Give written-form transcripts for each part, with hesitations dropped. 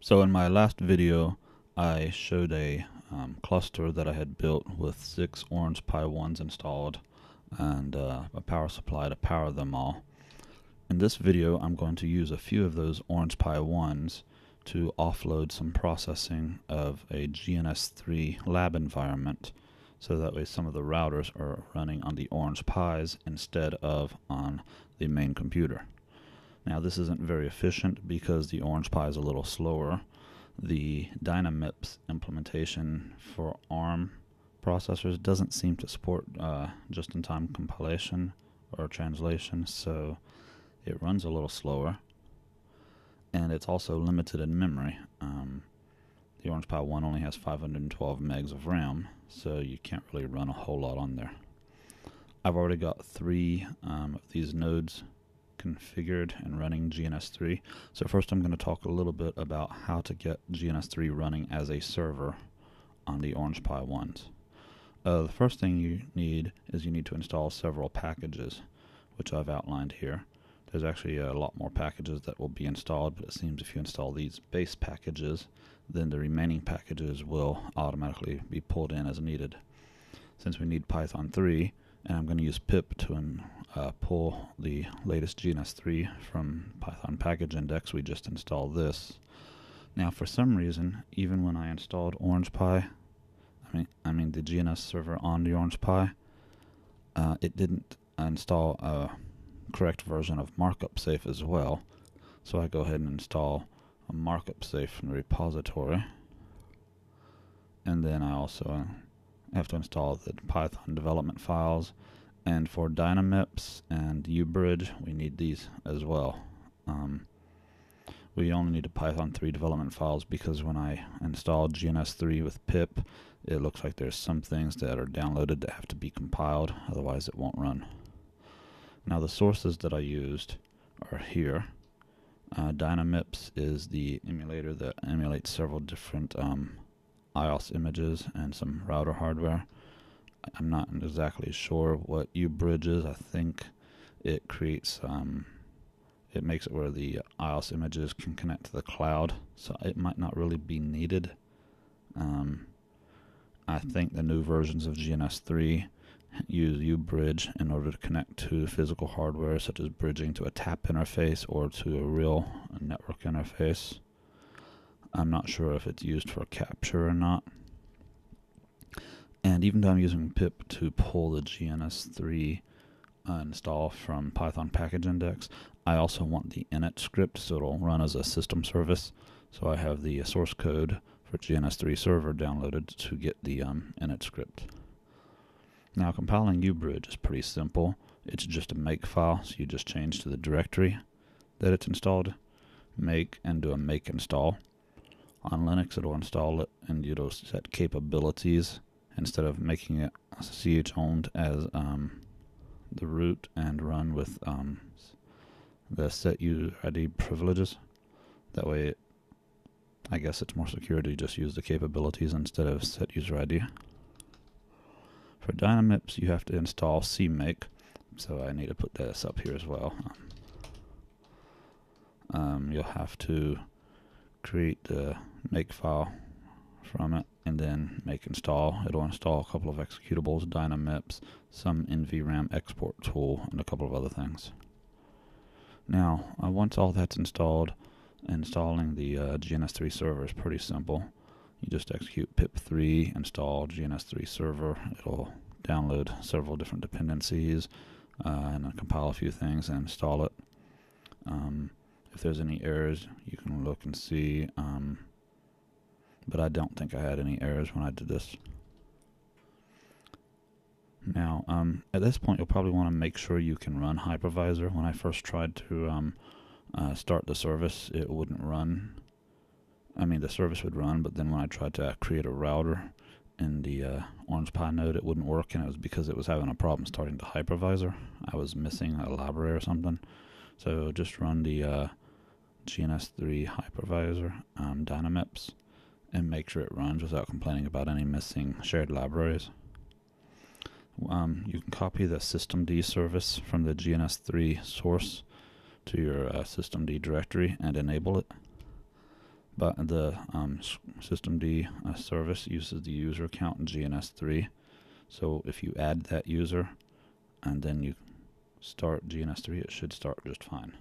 So in my last video, I showed a cluster that I had built with 6 Orange Pi 1s installed and a power supply to power them all. In this video, I'm going to use a few of those Orange Pi 1s to offload some processing of a GNS3 lab environment, so that way some of the routers are running on the Orange Pis instead of on the main computer. Now this isn't very efficient because the Orange Pi is a little slower. The Dynamips implementation for ARM processors doesn't seem to support just-in-time compilation or translation, so it runs a little slower, and it's also limited in memory. The Orange Pi 1 only has 512 megs of RAM, so you can't really run a whole lot on there. I've already got 3 of these nodes configured and running GNS3. So first I'm going to talk a little bit about how to get GNS3 running as a server on the Orange Pi 1s. The first thing you need to install several packages, which I've outlined here. There's actually a lot more packages that will be installed, but it seems if you install these base packages, then the remaining packages will automatically be pulled in as needed. Since we need Python 3, and I'm going to use pip to pull the latest GNS3 from Python package index, we just installed this. Now for some reason, even when I installed Orange Pi, I mean the GNS server on the Orange Pi, it didn't install a correct version of markup safe as well. So I go ahead and install a markup safe from the repository, and then I also have to install the Python development files, and for Dynamips and ubridge we need these as well. We only need the Python 3 development files because when I installed GNS3 with pip, it looks like there's some things that are downloaded that have to be compiled, otherwise it won't run. Now the sources that I used are here. Dynamips is the emulator that emulates several different iOS images and some router hardware. I'm not exactly sure what ubridge is. I think it creates it makes it where the iOS images can connect to the cloud, so it might not really be needed. I think the new versions of GNS3 use ubridge in order to connect to physical hardware, such as bridging to a tap interface or to a real network interface. I'm not sure if it's used for capture or not. And even though I'm using pip to pull the GNS3 install from Python package index, I also want the init script so it'll run as a system service. So I have the source code for GNS3 server downloaded to get the init script. Now compiling ubridge is pretty simple. It's just a make file, so you just change to the directory that it's installed, make, and do a make install. On Linux it'll install it and it'll set capabilities instead of making it chowned as the root and run with the set user ID privileges. That way I guess it's more secure to just use the capabilities instead of set user ID. For Dynamips you have to install cmake, so I need to put this up here as well. You'll have to create the make file from it and then make install. It'll install a couple of executables, Dynamips, some NVRAM export tool, and a couple of other things. Now once all that's installed, installing the GNS3 server is pretty simple. You just execute pip3 install GNS3 server. It'll download several different dependencies and compile a few things and install it. If there's any errors, you can look and see, but I don't think I had any errors when I did this. Now, at this point, you'll probably want to make sure you can run hypervisor. When I first tried to start the service, it wouldn't run. I mean, the service would run, but then when I tried to create a router in the Orange Pi node, it wouldn't work, and it was because it was having a problem starting the hypervisor. I was missing a library or something. So just run the GNS3 hypervisor, Dynamips, and make sure it runs without complaining about any missing shared libraries. You can copy the systemd service from the GNS3 source to your systemd directory and enable it. But the systemd service uses the user account in GNS3. So if you add that user and then you start GNS3, it should start just fine.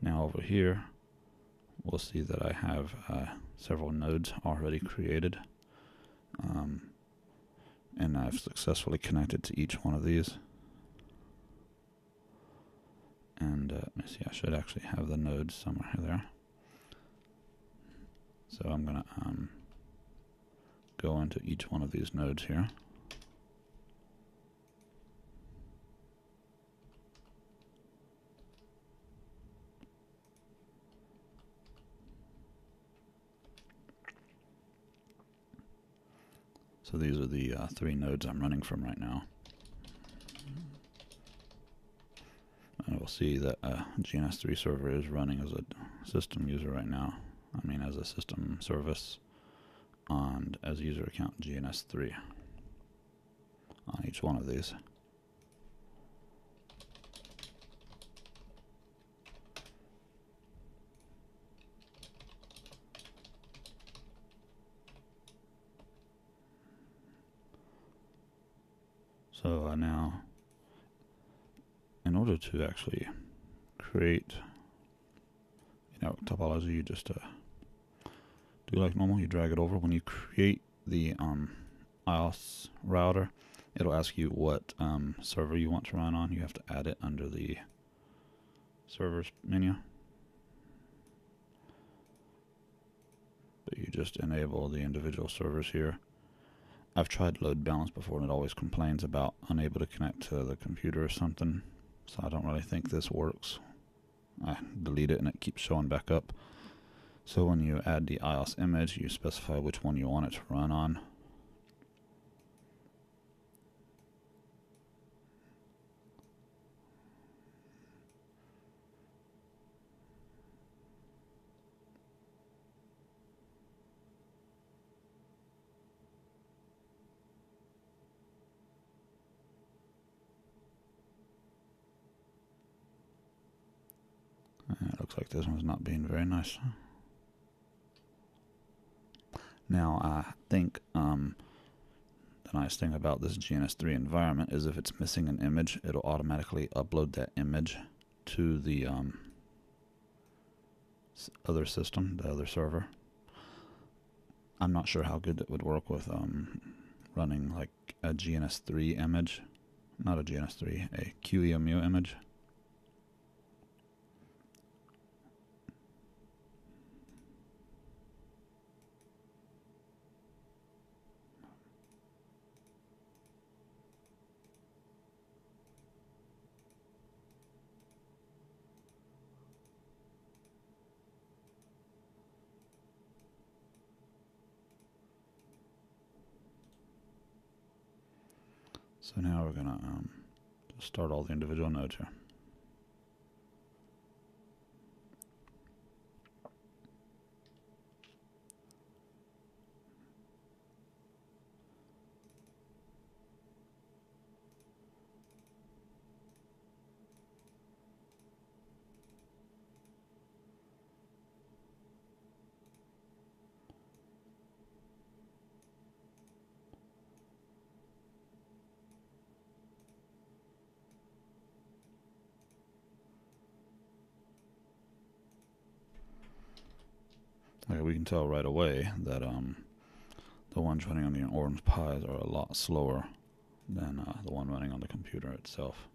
Now over here, we'll see that I have several nodes already created. And I've successfully connected to each one of these. And let me see, I should actually have the nodes somewhere there. So I'm going to go into each one of these nodes here. So these are the 3 nodes I'm running from right now. And we'll see that GNS3 server is running as a system user right now. I mean as a system service and as a user account GNS3 on each one of these. So now, in order to actually create, topology, you just do like normal. You drag it over. When you create the IOS router, it'll ask you what server you want to run on. You have to add it under the servers menu. But you just enable the individual servers here. I've tried load balance before and it always complains about unable to connect to the computer or something, so I don't really think this works. I delete it and it keeps showing back up. So when you add the IOS image, you specify which one you want it to run on. It looks like this one's not being very nice. Now, I think the nice thing about this GNS3 environment is if it's missing an image, it'll automatically upload that image to the other system, the other server. I'm not sure how good that would work with running like a GNS3 image, not a GNS3, a QEMU image. So now we're gonna just start all the individual nodes here. Okay, we can tell right away that the ones running on the Orange Pis are a lot slower than the one running on the computer itself.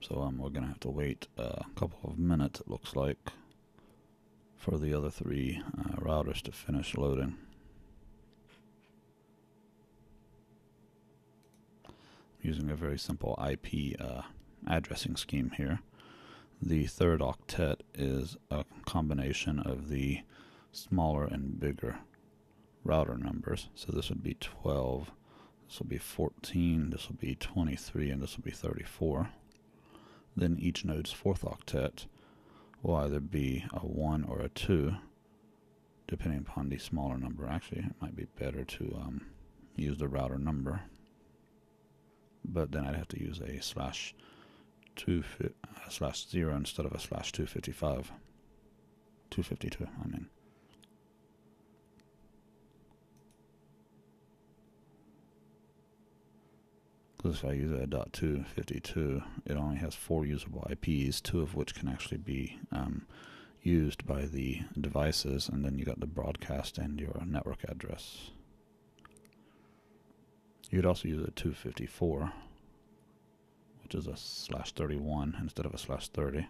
So we're going to have to wait a couple of minutes, it looks like, for the other 3 routers to finish loading. using a very simple IP addressing scheme here. The third octet is a combination of the smaller and bigger router numbers. So this would be 12, this will be 14, this will be 23, and this will be 34. Then each node's fourth octet will either be a 1 or a 2, depending upon the smaller number. Actually, it might be better to use the router number, but then I'd have to use a /0 instead of a /255. 252, I mean. Because if I use a .252, it only has 4 usable IPs, 2 of which can actually be used by the devices, and then you got the broadcast and your network address. You could also use a 254, which is a /31 instead of a /30.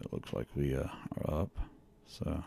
It looks like we are up, so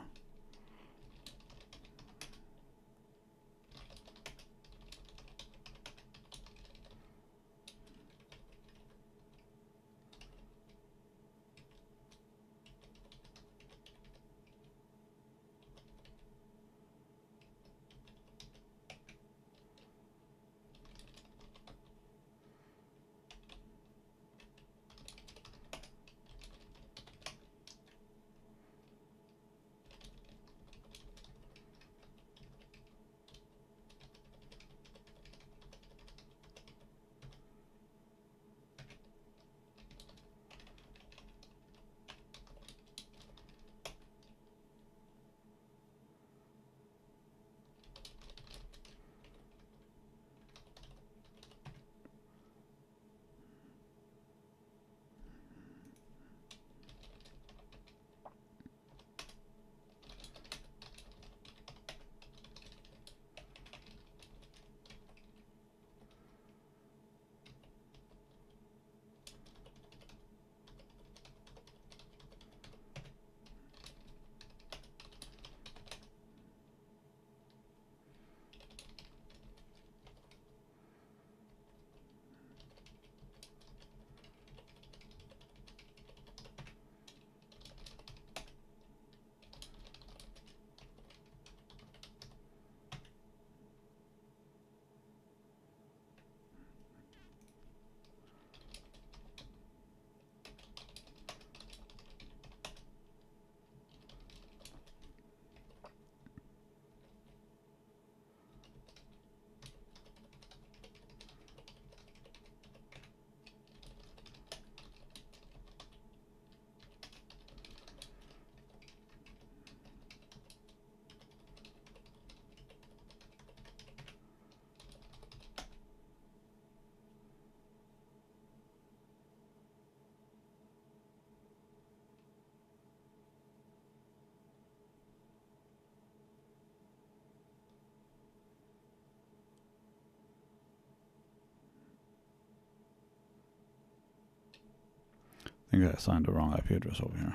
I think I assigned the wrong IP address over here.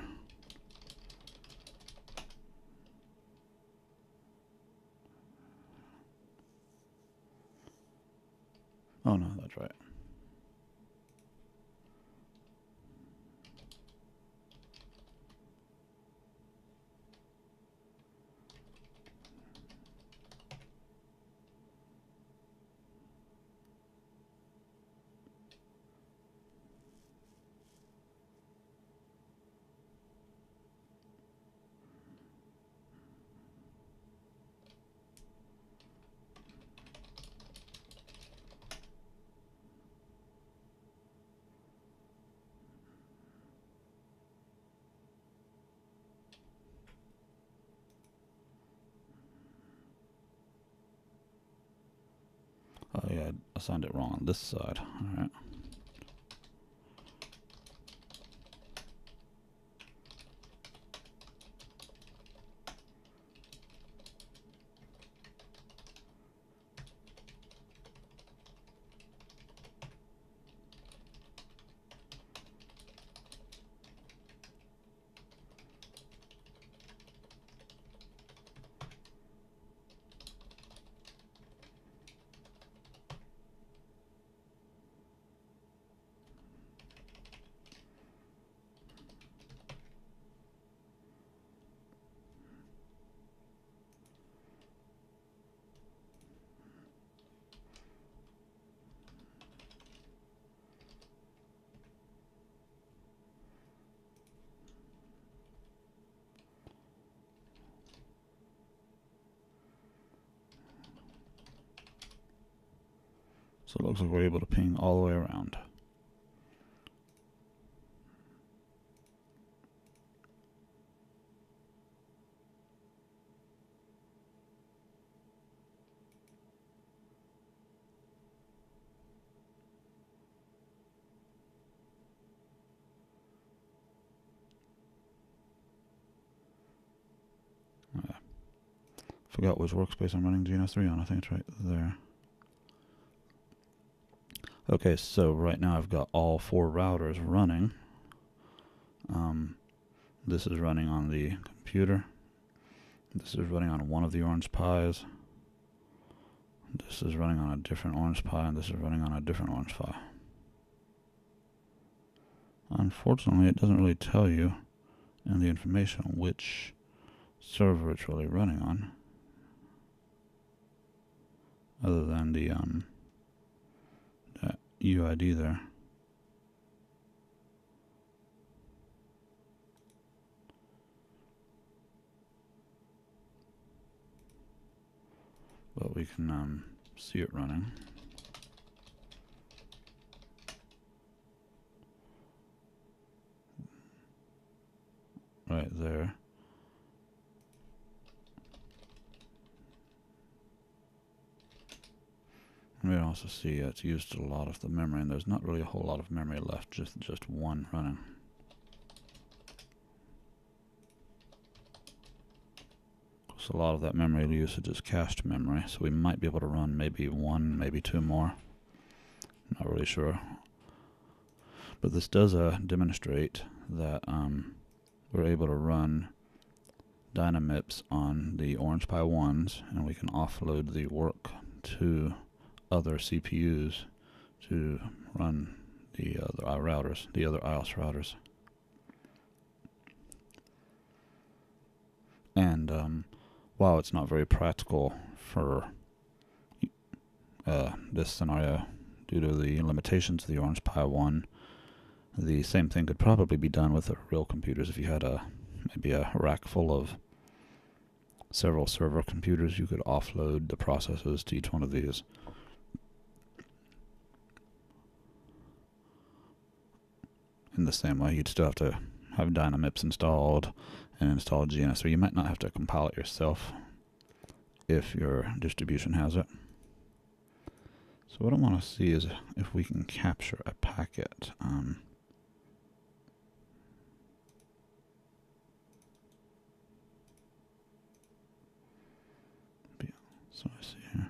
Oh no, that's right. Oh yeah, I assigned it wrong on this side. Alright. So it looks like we're able to ping all the way around. Forgot which workspace I'm running GNS3 on. I think it's right there. Okay, so right now I've got all 4 routers running. This is running on the computer. This is running on one of the Orange Pis. This is running on a different Orange Pi, and this is running on a different Orange Pi. Unfortunately, it doesn't really tell you in the information which server it's really running on, other than the that UID there. But we can see it running. Right there. We can also see it's used a lot of the memory, and there's not really a whole lot of memory left, just one running. So a lot of that memory usage is cached memory, so we might be able to run maybe 1, maybe 2 more. Not really sure. But this does demonstrate that we're able to run Dynamips on the Orange Pi 1s, and we can offload the work to other CPUs to run the other routers, the other IOS routers. And while it's not very practical for this scenario due to the limitations of the Orange Pi 1, the same thing could probably be done with real computers. If you had maybe a rack full of several server computers, you could offload the processes to each one of these. In the same way, you'd still have to have Dynamips installed and install GNS3. You might not have to compile it yourself if your distribution has it. So what I want to see is if we can capture a packet. So I see here.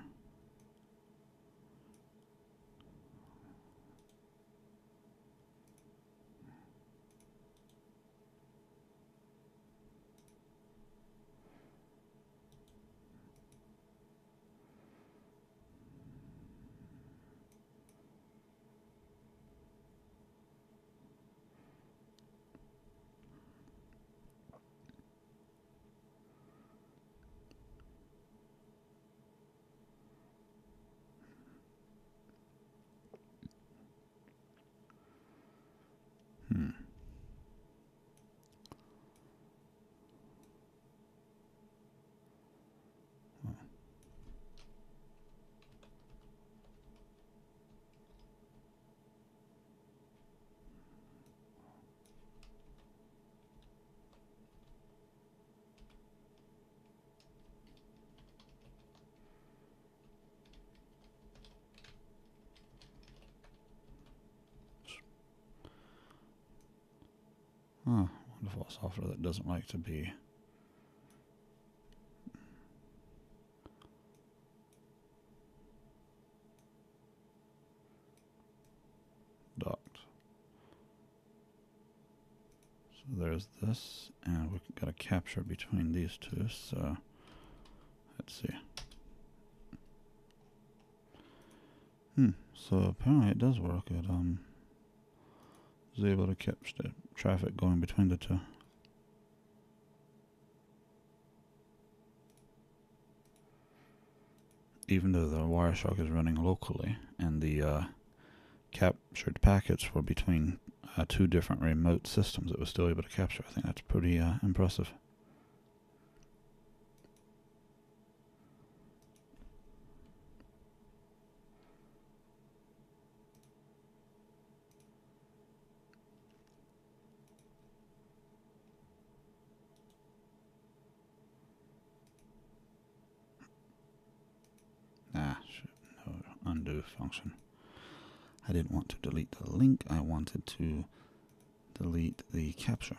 Oh, wonderful software that doesn't like to be docked. So there's this, and we've got a capture between these two, so let's see. So apparently it does work. It is able to capture the traffic going between the two. Even though the Wireshark is running locally and the captured packets were between two different remote systems, it was still able to capture. I think that's pretty impressive. Shoot, no undo function. I didn't want to delete the link, I wanted to delete the capture.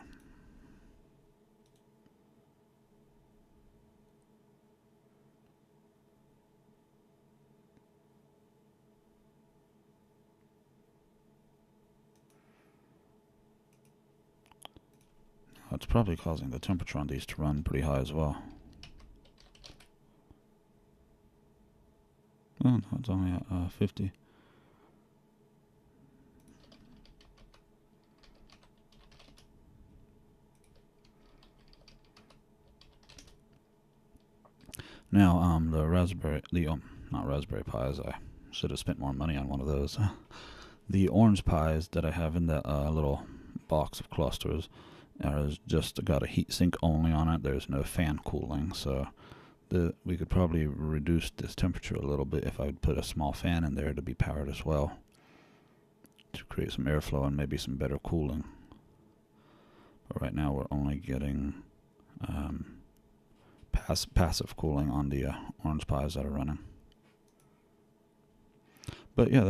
Now it's probably causing the temperature on these to run pretty high as well. Oh no, it's only at 50. Now, the not Raspberry Pis, I should have spent more money on one of those. The orange Pis that I have in that little box of clusters has just got a heat sink only on it. There's no fan cooling, so we could probably reduce this temperature a little bit if I would put a small fan in there to be powered as well, to create some airflow and maybe some better cooling. But right now we're only getting passive cooling on the orange Pis that are running. But yeah,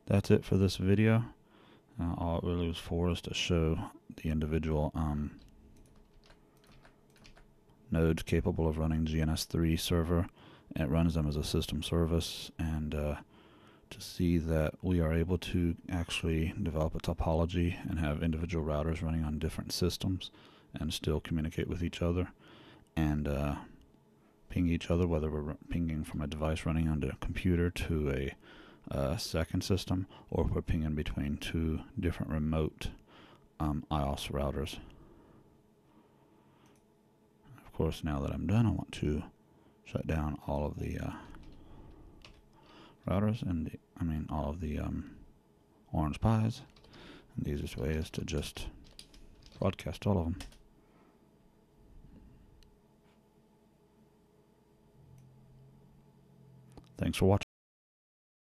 that's it for this video. All it really was for is to show the individual nodes capable of running GNS3 server. It runs them as a system service, and to see that we are able to actually develop a topology and have individual routers running on different systems and still communicate with each other and ping each other, whether we're pinging from a device running on a computer to a second system, or if we're pinging between two different remote IOS routers. Of course, now that I'm done, I want to shut down all of the routers and all of the orange Pis. And the easiest way is to just broadcast all of them. Thanks for watching.